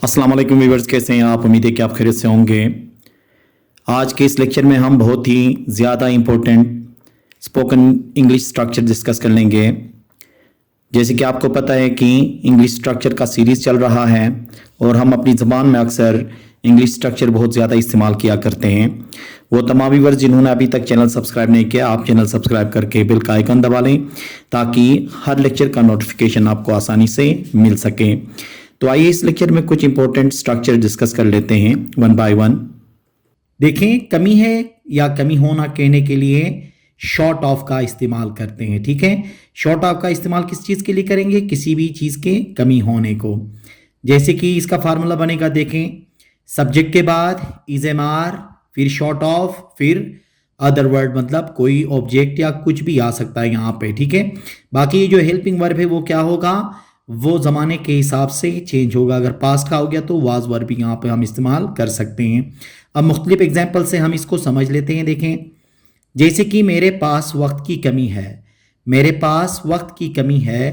अस्सलाम वालेकुम व्यूअर्स, कैसे हैं आप? उम्मीद है कि आप खैरियत से होंगे। आज के इस लेक्चर में हम बहुत ही ज़्यादा important spoken English structure discuss कर लेंगे। जैसे कि आपको पता है कि इंग्लिश स्ट्रक्चर का सीरीज़ चल रहा है और हम अपनी ज़बान में अक्सर इंग्लिश स्ट्रक्चर बहुत ज़्यादा इस्तेमाल किया करते हैं। वो तमाम व्यूअर्स जिन्होंने अभी तक चैनल सब्सक्राइब नहीं किया, आप चैनल सब्सक्राइब करके बेल का आइकन दबा लें ताकि हर लेक्चर का नोटिफिकेशन आपको आसानी से मिल सके। तो आइए इस लेक्चर में कुछ इंपॉर्टेंट स्ट्रक्चर डिस्कस कर लेते हैं वन बाय वन। देखें, कमी है या कमी होना कहने के लिए शॉर्ट ऑफ का इस्तेमाल करते हैं। ठीक है, शॉर्ट ऑफ का इस्तेमाल किस चीज़ के लिए करेंगे? किसी भी चीज़ के कमी होने को। जैसे कि इसका फार्मूला बनेगा, देखें, सब्जेक्ट के बाद इज एम आर, फिर शॉर्ट ऑफ, फिर अदर वर्ड, मतलब कोई ऑब्जेक्ट या कुछ भी आ सकता है यहाँ पे। ठीक है, बाकी ये जो हेल्पिंग वर्ब है वो क्या होगा? वो ज़माने के हिसाब से चेंज होगा। अगर पास्ट का हो गया तो वाज वर्ब भी यहाँ पे हम इस्तेमाल कर सकते हैं। अब मुख्तलिफ एग्जाम्पल से हम इसको समझ लेते हैं। देखें, जैसे कि मेरे पास वक्त की कमी है, मेरे पास वक्त की कमी है,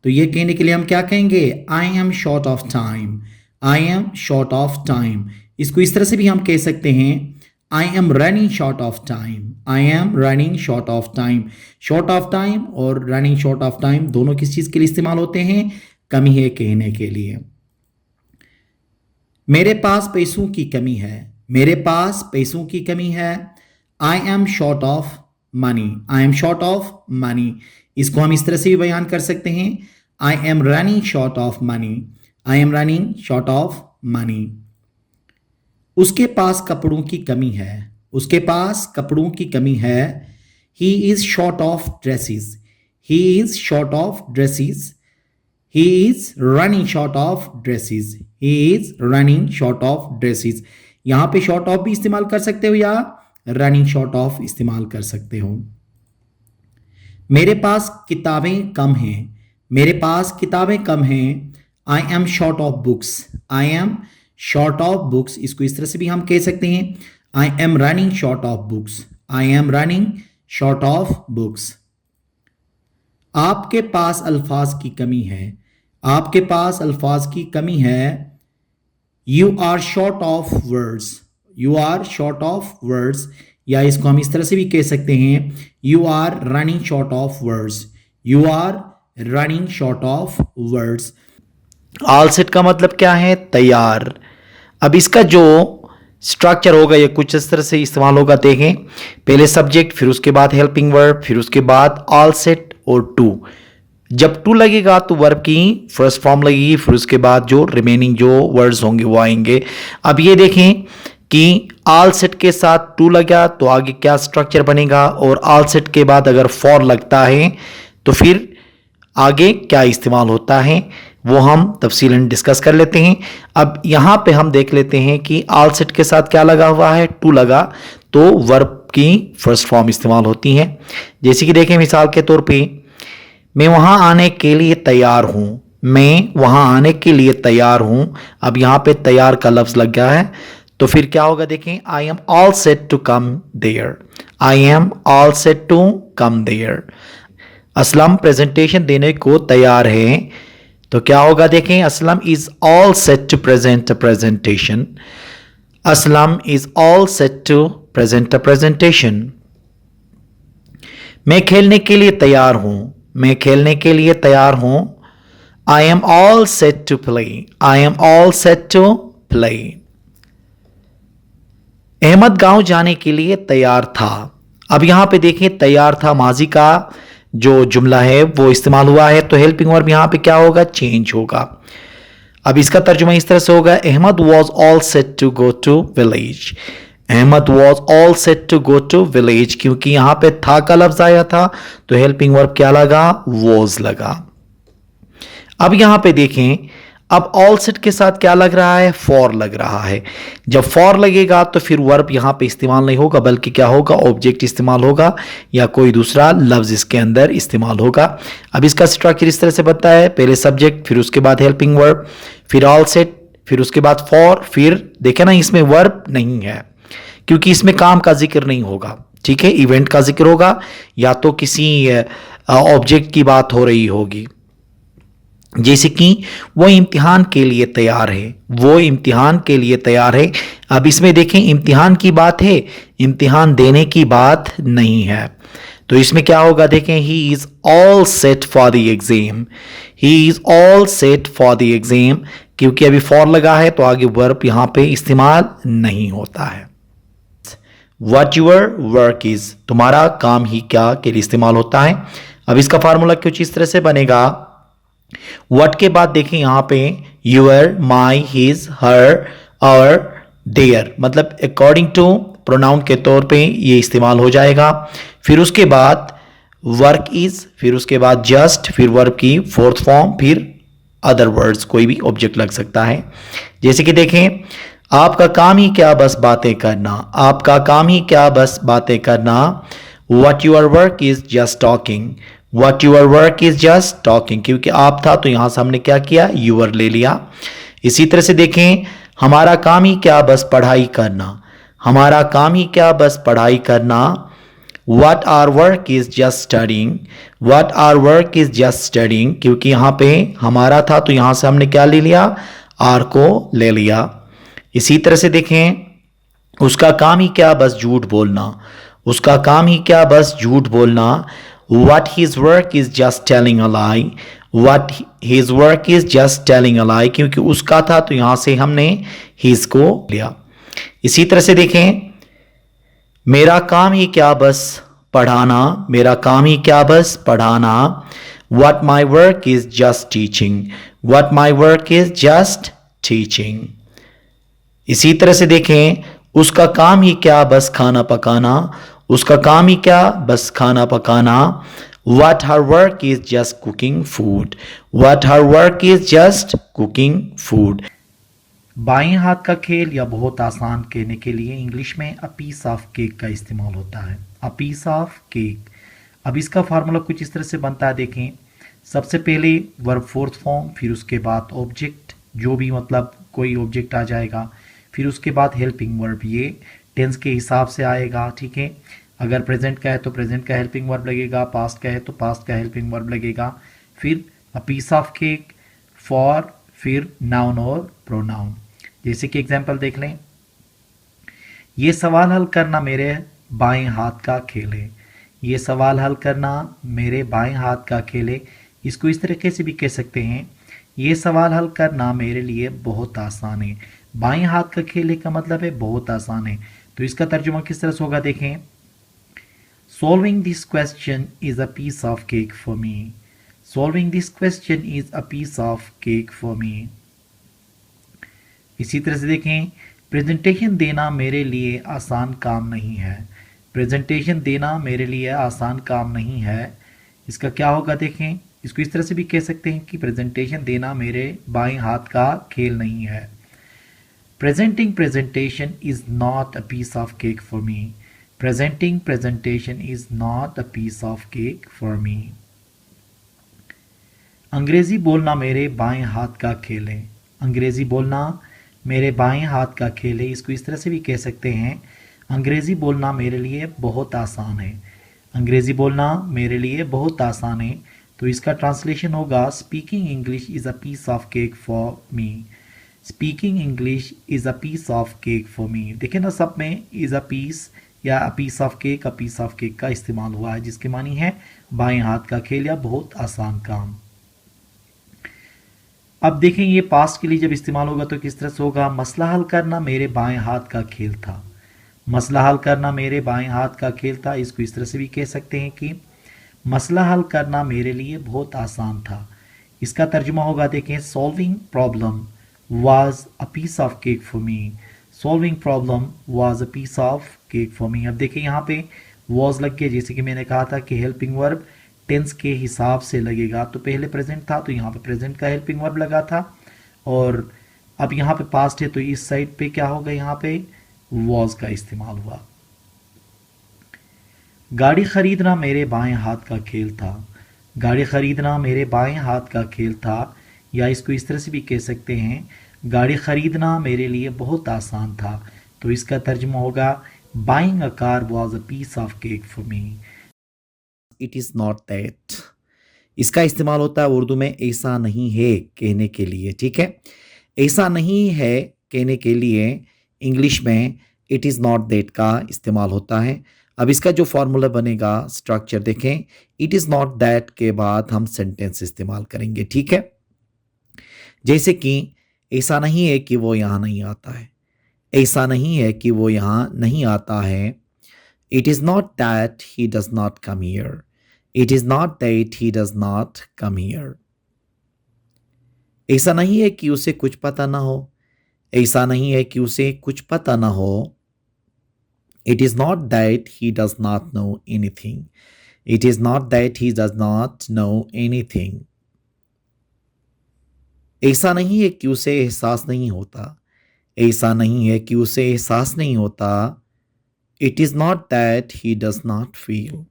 तो ये कहने के लिए हम क्या कहेंगे? I am short of time, I am short of time. इसको इस तरह से भी हम कह सकते हैं, I am running short of time, I am running short of time. Short of time और रनिंग शॉर्ट ऑफ टाइम दोनों किस चीज़ के लिए इस्तेमाल होते हैं? कमी है कहने के लिए। मेरे पास पैसों की कमी है, मेरे पास पैसों की कमी है, I am short of money, I am short of money. इसको हम इस तरह से भी बयान कर सकते हैं, I am running short of money, I am running short of money. उसके पास कपड़ों की कमी है, उसके पास कपड़ों की कमी है, he is short of dresses, he is short of dresses, he is running short of dresses, he is running short of dresses. यहां पे शॉर्ट ऑफ भी इस्तेमाल कर सकते हो या रनिंग शॉर्ट ऑफ इस्तेमाल कर सकते हो। मेरे पास किताबें कम हैं, मेरे पास किताबें कम हैं, I am short of books, I am short of books. इसको इस तरह से भी हम कह सकते हैं, I am running short of books, I am running short of books. आपके पास अल्फाज की कमी है, आपके पास अल्फाज की कमी है, you are short of words, you are short of words. या इसको हम इस तरह से भी कह सकते हैं, you are running short of words, you are running short of words. All set का मतलब क्या है? तैयार। अब इसका जो स्ट्रक्चर होगा ये कुछ इस तरह से इस्तेमाल होगा। देखें, पहले सब्जेक्ट, फिर उसके बाद हेल्पिंग वर्ब, फिर उसके बाद ऑल सेट और टू। जब टू लगेगा तो वर्ब की फर्स्ट फॉर्म लगेगी, फिर उसके बाद जो रिमेनिंग जो वर्ड्स होंगे वो आएंगे। अब ये देखें कि ऑल सेट के साथ टू लगा तो आगे क्या स्ट्रक्चर बनेगा, और ऑल सेट के बाद अगर फॉर लगता है तो फिर आगे क्या इस्तेमाल होता है वो हम तफसीलन डिस्कस कर लेते हैं। अब यहाँ पे हम देख लेते हैं कि ऑल सेट के साथ क्या लगा हुआ है? टू लगा, तो वर्ब की फर्स्ट फॉर्म इस्तेमाल होती है। जैसे कि देखें, मिसाल के तौर पे, मैं वहाँ आने के लिए तैयार हूँ, मैं वहाँ आने के लिए तैयार हूँ। अब यहाँ पे तैयार का लफ्ज़ लग गया है, तो फिर क्या होगा? देखें, I am all set to come there, I am all set to come there. Aslam presentation देने को तैयार है, तो क्या होगा? देखें, Aslam is all set to present a presentation, Aslam is all set to present a presentation. मैं खेलने के लिए तैयार हूं, मैं खेलने के लिए तैयार हूं, I am all set to play, I am all set to play. Ahmad गांव जाने के लिए तैयार था। अब यहां पे देखें, तैयार था माजी का जो जुमला है वो इस्तेमाल हुआ है, तो हेल्पिंग वर्ब यहां पे क्या होगा? चेंज होगा। अब इसका तर्जुमा इस तरह से होगा, Ahmad was all set to go to village, Ahmad was all set to go to village. क्योंकि यहां पे था का लफ्ज आया था तो हेल्पिंग वर्ब क्या लगा? वॉज लगा। अब यहां पे देखें, अब ऑल सेट के साथ क्या लग रहा है? फॉर लग रहा है। जब फॉर लगेगा तो फिर वर्ब यहां पे इस्तेमाल नहीं होगा, बल्कि क्या होगा? ऑब्जेक्ट इस्तेमाल होगा या कोई दूसरा लफ्ज इसके अंदर इस्तेमाल होगा। अब इसका स्ट्रक्चर इस तरह से बनता है, पहले सब्जेक्ट, फिर उसके बाद हेल्पिंग वर्ब, फिर ऑल सेट, फिर उसके बाद फॉर, फिर देखे ना इसमें वर्ब नहीं है क्योंकि इसमें काम का जिक्र नहीं होगा। ठीक है, इवेंट का जिक्र होगा या तो किसी ऑब्जेक्ट की बात हो रही होगी। जैसे कि वो इम्तिहान के लिए तैयार है, वो इम्तिहान के लिए तैयार है। अब इसमें देखें, इम्तिहान की बात है, इम्तिहान देने की बात नहीं है। तो इसमें क्या होगा, देखें, he is all set for the exam, he is all set for the exam. क्योंकि अभी फॉर लगा है तो आगे वर्ब यहां पे इस्तेमाल नहीं होता है। वट यूर वर्क इज, तुम्हारा काम ही क्या के लिए इस्तेमाल होता है। अब इसका फार्मूला कुछ इस तरह से बनेगा, वट के बाद देखें यहां पे यूर, माई, हिज, हर और देयर, मतलब अकॉर्डिंग टू प्रोनाउन के तौर पे ये इस्तेमाल हो जाएगा। फिर उसके बाद वर्क इज, फिर उसके बाद जस्ट, फिर वर्ब की फोर्थ फॉर्म, फिर अदर वर्ड्स, कोई भी ऑब्जेक्ट लग सकता है। जैसे कि देखें, आपका काम ही क्या बस बातें करना, आपका काम ही क्या बस बातें करना। What your work is just talking, what your work is just talking, क्योंकि आप था तो यहां से हमने क्या किया, यूर ले लिया। इसी तरह से देखें, हमारा काम ही क्या बस पढ़ाई करना, हमारा काम ही क्या बस पढ़ाई करना। What our work is just studying, what our work is just studying, क्योंकि यहां पे हमारा था तो यहां से हमने क्या ले लिया, आर को ले लिया। इसी तरह से देखें, उसका काम ही क्या बस झूठ बोलना, उसका काम ही क्या बस झूठ बोलना। What his work is just telling a lie, what his work is just telling a lie, क्योंकि उसका था तो यहां से हमने हिज को लिया। इसी तरह से देखें, मेरा काम ही क्या बस पढ़ाना, मेरा काम ही क्या बस पढ़ाना। What my work is just teaching, what my work is just teaching. इसी तरह से देखें, उसका काम ही क्या बस खाना पकाना, उसका काम ही क्या बस खाना पकाना। What her work is just cooking food, what her work is just cooking food. बाएं हाथ का खेल या बहुत आसान कहने के लिए इंग्लिश में अ पीस ऑफ केक का इस्तेमाल होता है, अ पीस ऑफ केक। अब इसका फार्मूला कुछ इस तरह से बनता है, देखें, सबसे पहले वर्ब फोर्थ फॉर्म, फिर उसके बाद ऑब्जेक्ट, जो भी मतलब कोई ऑब्जेक्ट आ जाएगा, फिर उसके बाद हेल्पिंग वर्ब, ये टेंस के हिसाब से आएगा, ठीक है। अगर प्रेजेंट का है तो प्रेजेंट का हेल्पिंग वर्ब लगेगा, पास्ट का है तो पास्ट का हेल्पिंग वर्ब लगेगा, फिर a piece of cake, for, फिर नाउन और प्रोनाउन। जैसे कि एग्जाम्पल देख लें, ये सवाल हल करना मेरे बाएं हाथ का खेल है, ये सवाल हल करना मेरे बाएं हाथ का खेल है। इसको इस तरीके से भी कह सकते हैं, ये सवाल हल करना मेरे लिए बहुत आसान है। बाएं हाथ का खेल का मतलब है बहुत आसान है। तो इसका तर्जुमा किस तरह से होगा, देखें, solving this question is a piece of cake for me, solving this question is a piece of cake for me. इसी तरह से देखें, प्रेजेंटेशन देना मेरे लिए आसान काम नहीं है, प्रेजेंटेशन देना मेरे लिए आसान काम नहीं है। इसका क्या होगा, देखें, इसको इस तरह से भी कह सकते हैं कि प्रेजेंटेशन देना मेरे बाएं हाथ का खेल नहीं है। Presenting presentation is not a piece of cake for me, presenting presentation is not a piece of cake for me. अंग्रेजी बोलना मेरे बाएं हाथ का खेल है, अंग्रेजी बोलना मेरे बाएं हाथ का खेल है। इसको इस तरह से भी कह सकते हैं, अंग्रेजी बोलना मेरे लिए बहुत आसान है, अंग्रेजी बोलना मेरे लिए बहुत आसान है। तो इसका ट्रांसलेशन होगा, speaking English is a piece of cake for me, speaking English is a piece of cake for me. देखें ना, सब में इज अ पीस या a piece of cake, a piece of cake का इस्तेमाल हुआ है, जिसके मानी है बाएं हाथ का खेल या बहुत आसान काम। अब देखें, ये पास्ट के लिए जब इस्तेमाल होगा तो किस तरह से होगा, मसला हल करना मेरे बाएं हाथ का खेल था, मसला हल करना मेरे बाएं हाथ का खेल था। इसको इस तरह से भी कह सकते हैं कि मसला हल करना मेरे लिए बहुत आसान था। इसका तर्जुमा होगा, देखें, solving problem was a piece of cake for me, solving problem was a piece of cake for me. अब देखें, यहाँ पे वॉज लग गया, जैसे कि मैंने कहा था कि हेल्पिंग वर्ब टेंस के हिसाब से लगेगा। तो पहले प्रेजेंट था तो यहाँ पे प्रेजेंट का हेल्पिंग वर्ब लगा था, और अब यहाँ पे पास्ट है तो इस साइड पे क्या होगा, यहाँ पे वॉज का इस्तेमाल हुआ। गाड़ी खरीदना मेरे बाएं हाथ का खेल था, गाड़ी खरीदना मेरे बाएं हाथ का खेल था। या इसको इस तरह से भी कह सकते हैं, गाड़ी खरीदना मेरे लिए बहुत आसान था। तो इसका तर्जुमा होगा, buying a car was a piece of cake for me. It is not that. इसका इस्तेमाल होता है उर्दू में ऐसा नहीं है कहने के लिए, ठीक है। ऐसा नहीं है कहने के लिए इंग्लिश में इट इज़ नॉट दैट का इस्तेमाल होता है। अब इसका जो फॉर्मूला बनेगा, स्ट्रक्चर देखें, इट इज़ नॉट दैट के बाद हम सेंटेंस इस्तेमाल करेंगे, ठीक है। जैसे कि ऐसा नहीं है कि वो यहाँ नहीं आता है, ऐसा नहीं है कि वो यहाँ नहीं आता है। It is not that he does not come here, it is not that he does not come here. ऐसा नहीं है कि उसे कुछ पता ना हो, ऐसा नहीं है कि उसे कुछ पता ना हो। It is not that he does not know anything, it is not that he does not know anything. ऐसा नहीं है कि उसे एहसास नहीं होता, ऐसा नहीं है कि उसे एहसास नहीं होता। It is not that he does not feel,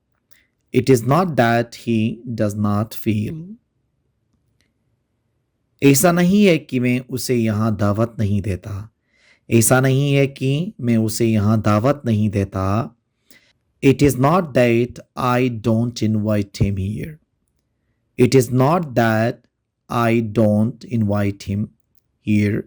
it is not that he does not feel. ऐसा नहीं है कि मैं उसे यहाँ दावत नहीं देता, ऐसा नहीं है कि मैं उसे यहाँ दावत नहीं देता। It is not that I don't invite him here, it is not that I don't invite him here.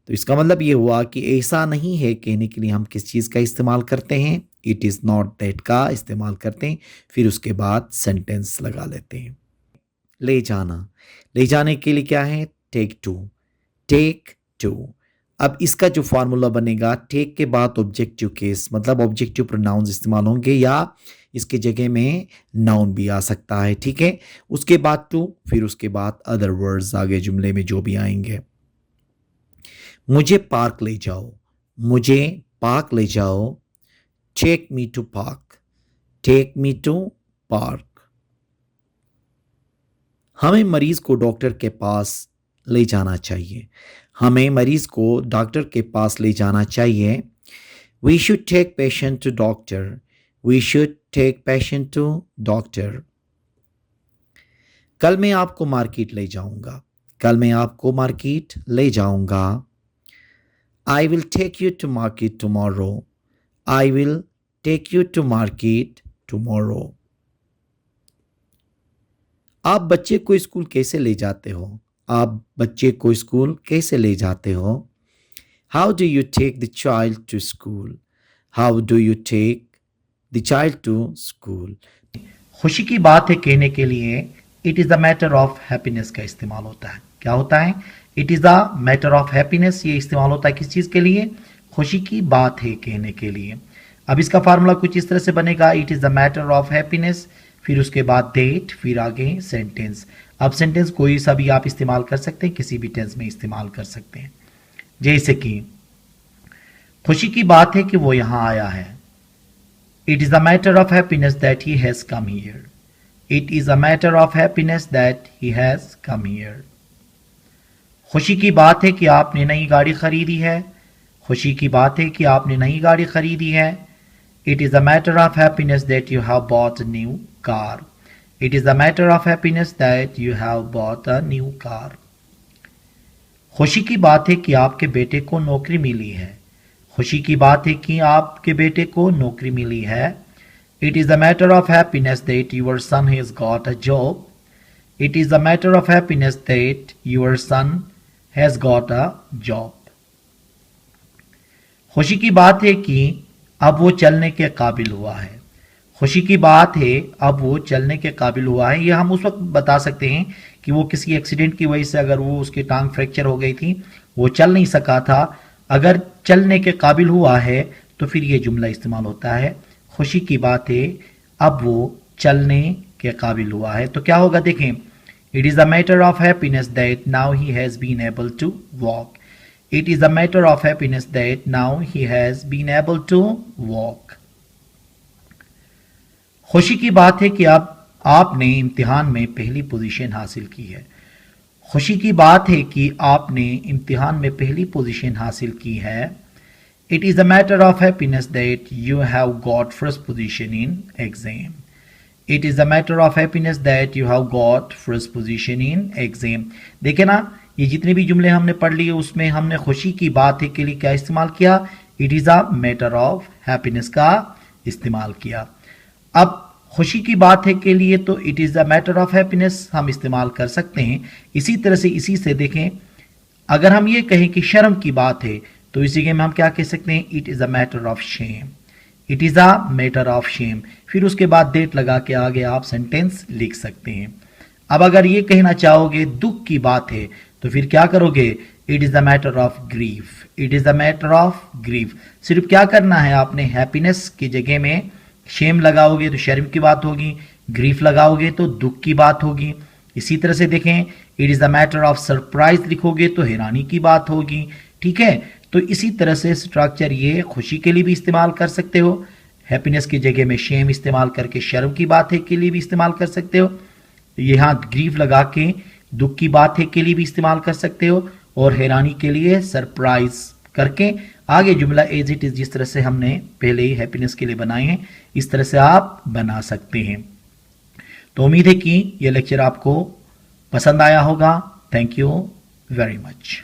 तो इसका मतलब ये हुआ कि ऐसा नहीं है कहने के लिए हम किस चीज़ का इस्तेमाल करते हैं, इट इज़ नॉट दैट का इस्तेमाल करते हैं, फिर उसके बाद सेंटेंस लगा लेते हैं। ले जाना, ले जाने के लिए क्या है, टेक टू, टेक टू। अब इसका जो फार्मूला बनेगा, टेक के बाद ऑब्जेक्टिव केस, मतलब ऑब्जेक्टिव प्रोनाउंस इस्तेमाल होंगे या इसके जगह में नाउन भी आ सकता है, ठीक है। उसके बाद टू, फिर उसके बाद अदर वर्ड्स आगे जुमले में जो भी आएंगे। मुझे पार्क ले जाओ, मुझे पार्क ले जाओ। Take me to park, take me to park. हमें मरीज को डॉक्टर के पास ले जाना चाहिए, हमें मरीज को डॉक्टर के पास ले जाना चाहिए। We should take patient to doctor, we should take patient to doctor. कल मैं आपको मार्केट ले जाऊंगा, कल मैं आपको मार्केट ले जाऊंगा। I will take you to market tomorrow, I will take you to market tomorrow. आप बच्चे को स्कूल कैसे ले जाते हो, आप बच्चे को स्कूल कैसे ले जाते हो। How do you take the child to school, how do you take the child to school. खुशी की बात है कहने के लिए it is the matter of happiness का इस्तेमाल होता है। क्या होता है, it is the matter of happiness, ये इस्तेमाल होता है किस चीज़ के लिए, खुशी की बात है कहने के लिए। अब इसका फार्मूला कुछ इस तरह से बनेगा, it is the matter of happiness, फिर उसके बाद डेट, फिर आगे सेंटेंस। अब सेंटेंस कोई सा भी आप इस्तेमाल कर सकते हैं, किसी भी टेंस में इस्तेमाल कर सकते हैं। जैसे कि खुशी की बात है कि वो यहाँ आया है, it is the matter of happiness that he has come here, it is a matter of happiness that he has come here. खुशी की बात है कि आपने नई गाड़ी खरीदी है, खुशी की बात है कि आपने नई गाड़ी खरीदी है। It is a matter of happiness that you have bought a new car, it is a matter of happiness that you have bought a new car. खुशी की बात है कि आपके बेटे को नौकरी मिली है, खुशी की बात है कि आपके बेटे को नौकरी मिली है। It is a matter of happiness that your son has got a job, it is a matter of happiness that your son has got a job. खुशी की बात है कि अब वो चलने के काबिल हुआ है, खुशी की बात है अब वो चलने के काबिल हुआ है। ये हम उस वक्त बता सकते हैं कि वो किसी एक्सीडेंट की वजह से, अगर वो उसकी टांग फ्रैक्चर हो गई थी, वो चल नहीं सका था, अगर चलने के काबिल हुआ है तो फिर ये जुमला इस्तेमाल होता है, खुशी की बात है अब वो चलने के काबिल हुआ है। तो क्या होगा देखें, it is a matter of happiness that now he has been able to walk, it is a matter of happiness that now he has been able to walk. खुशी की बात है कि अब आपने इम्तिहान में पहली पोजीशन हासिल की है, खुशी की बात है कि आपने इम्तिहान में पहली पोजीशन हासिल की है। It is a matter of happiness that you have got first position in exam, it is a matter of happiness that you have got first position in exam. देखे ना, ये जितने भी जुमले हमने पढ़ लिए उसमें हमने खुशी की बात है के लिए क्या इस्तेमाल किया, it is a matter of happiness का इस्तेमाल किया। अब खुशी की बात है के लिए तो it is the matter of happiness हम इस्तेमाल कर सकते हैं। इसी तरह से इसी से देखें, अगर हम ये कहें कि शर्म की बात है तो इसी के में हम क्या कह सकते हैं, it is a matter of shame, it is a matter of shame. फिर उसके बाद डेट लगा के आगे आप सेंटेंस लिख सकते हैं। अब अगर ये कहना चाहोगे दुख की बात है तो फिर क्या करोगे, it is the matter of grief, it is the matter of grief. सिर्फ क्या करना है आपने, हैप्पीनेस की जगह में शेम लगाओगे तो शर्म की बात होगी, ग्रीफ लगाओगे तो दुख की बात होगी। इसी तरह से देखें, it is the matter of surprise लिखोगे तो हैरानी की बात होगी। ठीक है, तो इसी तरह से स्ट्रक्चर ये खुशी के लिए भी इस्तेमाल कर सकते हो, हैप्पीनेस की जगह में शेम इस्तेमाल करके शर्म की बात है के लिए भी इस्तेमाल कर सकते हो, यहाँ ग्रीफ लगा के दुख की बात है के लिए भी इस्तेमाल कर सकते हो, और हैरानी के लिए सरप्राइज करके आगे जुमला एज इट इज जिस तरह से हमने पहले ही हैप्पीनेस के लिए बनाए हैं इस तरह से आप बना सकते हैं। तो उम्मीद है कि यह लेक्चर आपको पसंद आया होगा। Thank you very much.